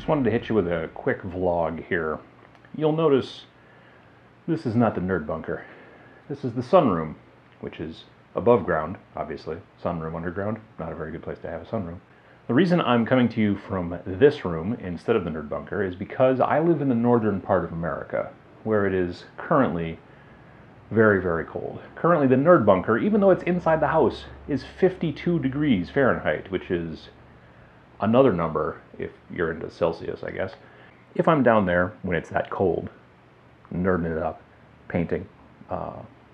just wanted to hit you with a quick vlog here. You'll notice this is not the nerd bunker. This is the sunroom, which is above ground, obviously. Sunroom underground, not a very good place to have a sunroom. The reason I'm coming to you from this room instead of the nerd bunker is because I live in the northern part of America, where it is currently very, very cold. Currently the nerd bunker, even though it's inside the house, is 52 degrees Fahrenheit, which is another number if you're into Celsius, I guess. If I'm down there when it's that cold, nerding it up, painting,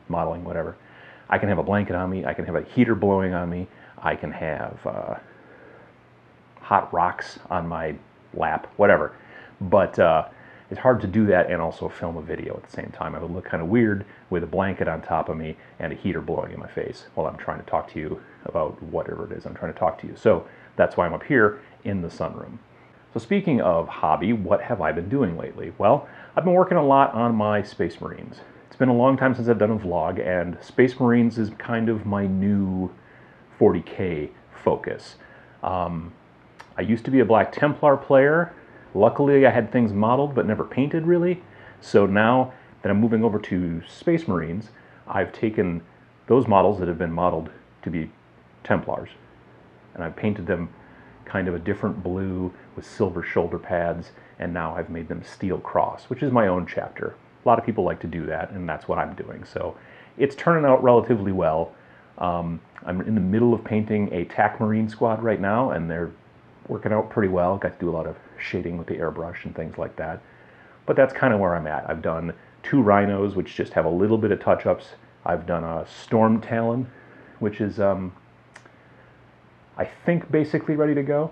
modeling, whatever, I can have a blanket on me, I can have a heater blowing on me, I can have hot rocks on my lap, whatever. But it's hard to do that and also film a video at the same time. I would look kind of weird with a blanket on top of me and a heater blowing in my face while I'm trying to talk to you about whatever it is I'm trying to talk to you. So that's why I'm up here in the sunroom. So speaking of hobby, what have I been doing lately? Well, I've been working a lot on my Space Marines. It's been a long time since I've done a vlog, and Space Marines is kind of my new 40K focus. I used to be a Black Templar player. Luckily, I had things modeled but never painted really. So now that I'm moving over to Space Marines, I've taken those models that have been modeled to be Templars, and I've painted them kind of a different blue with silver shoulder pads, and now I've made them steel cross, which is my own chapter. A lot of people like to do that, and that's what I'm doing. So it's turning out relatively well. I'm in the middle of painting a TAC Marine squad right now, and they're working out pretty well. Got to do a lot of shading with the airbrush and things like that. But that's kind of where I'm at. I've done 2 rhinos, which just have a little bit of touch-ups. I've done a Storm Talon, which is, I think, basically ready to go.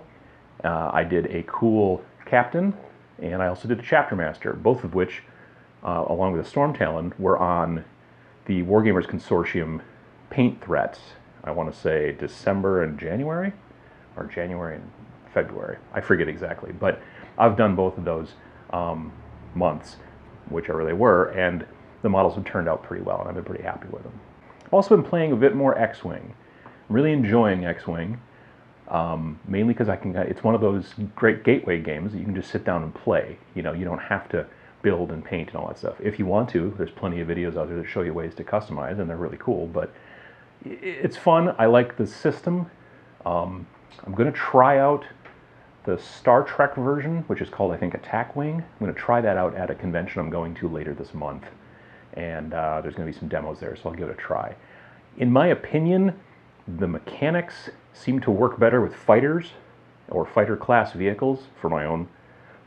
I did a cool Captain, and I also did a Chapter Master, both of which, along with the Storm Talon, were on the Wargamers Consortium paint threats. I want to say December and January, or January and February. I forget exactly, but I've done both of those months, whichever they were, and the models have turned out pretty well, and I've been pretty happy with them. I've also been playing a bit more X-Wing. I'm really enjoying X-Wing, mainly because it's one of those great gateway games that you can just sit down and play. You know, you don't have to build and paint and all that stuff. If you want to, there's plenty of videos out there that show you ways to customize, and they're really cool, but it's fun. I like the system. I'm going to try out the Star Trek version, which is called, I think, Attack Wing. I'm going to try that out at a convention I'm going to later this month, and there's going to be some demos there, so I'll give it a try. In my opinion, the mechanics seem to work better with fighters or fighter class vehicles, for my own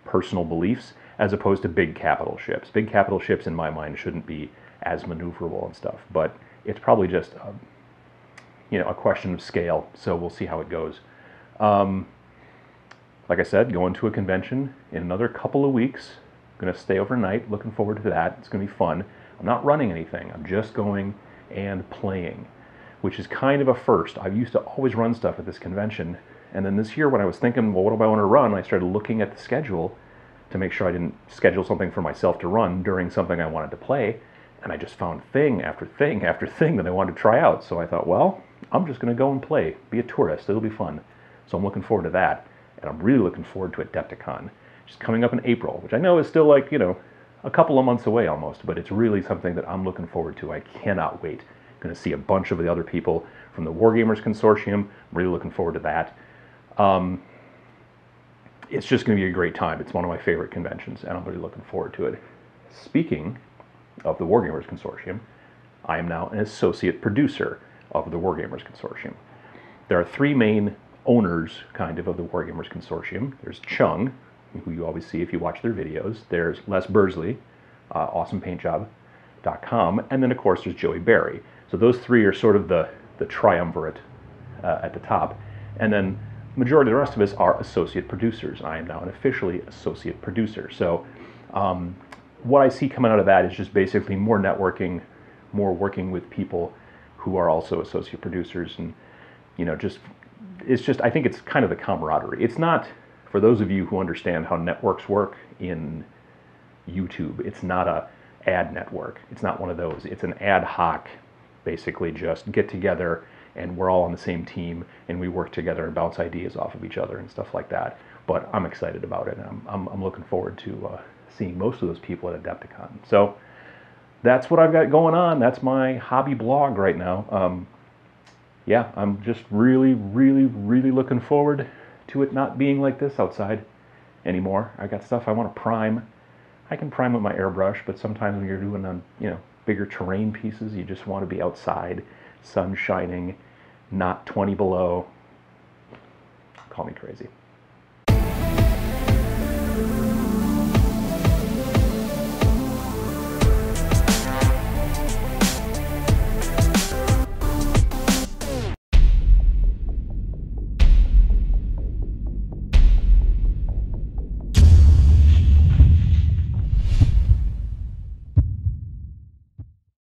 personal beliefs, as opposed to big capital ships. Big capital ships, in my mind, shouldn't be as maneuverable and stuff, but it's probably just a question of scale, so we'll see how it goes. Like I said, going to a convention in another couple of weeks. I'm going to stay overnight, looking forward to that. It's going to be fun. I'm not running anything, I'm just going and playing, which is kind of a first. I used to always run stuff at this convention, and then this year when I was thinking, well, what do I want to run, I started looking at the schedule to make sure I didn't schedule something for myself to run during something I wanted to play, and I just found thing after thing after thing that I wanted to try out. So I thought, well, I'm just going to go and play, be a tourist, it'll be fun. So I'm looking forward to that, and I'm really looking forward to Adepticon, which is coming up in April, which I know is still like, a couple of months away almost, but it's really something that I'm looking forward to. I cannot wait. I'm going to see a bunch of the other people from the Wargamers Consortium. I'm really looking forward to that. It's just going to be a great time. It's one of my favorite conventions, and I'm really looking forward to it. Speaking of the Wargamers Consortium, I am now an associate producer of the Wargamers Consortium. There are 3 main owners, kind of the Wargamers Consortium. There's Chung, who you always see if you watch their videos. There's Les Bursley, awesomepaintjob.com, and then of course there's Joey Barry. So those 3 are sort of the triumvirate at the top, and then the majority of the rest of us are associate producers. I am now an officially associate producer. So what I see coming out of that is just basically more networking, more working with people who are also associate producers, and I think it's kind of the camaraderie. It's not, for those of you who understand how networks work in YouTube, it's not a ad network. It's not one of those. It's an ad hoc, basically just get together and we're all on the same team and we work together and bounce ideas off of each other and stuff like that. but I'm excited about it, and I'm looking forward to seeing most of those people at Adepticon. So that's what I've got going on. That's my hobby blog right now. Yeah, I'm just really, really, really looking forward to it not being like this outside anymore. I got stuff I want to prime. I can prime with my airbrush, but sometimes when you're doing on, bigger terrain pieces, you just want to be outside, sun shining, not 20 below. Call me crazy.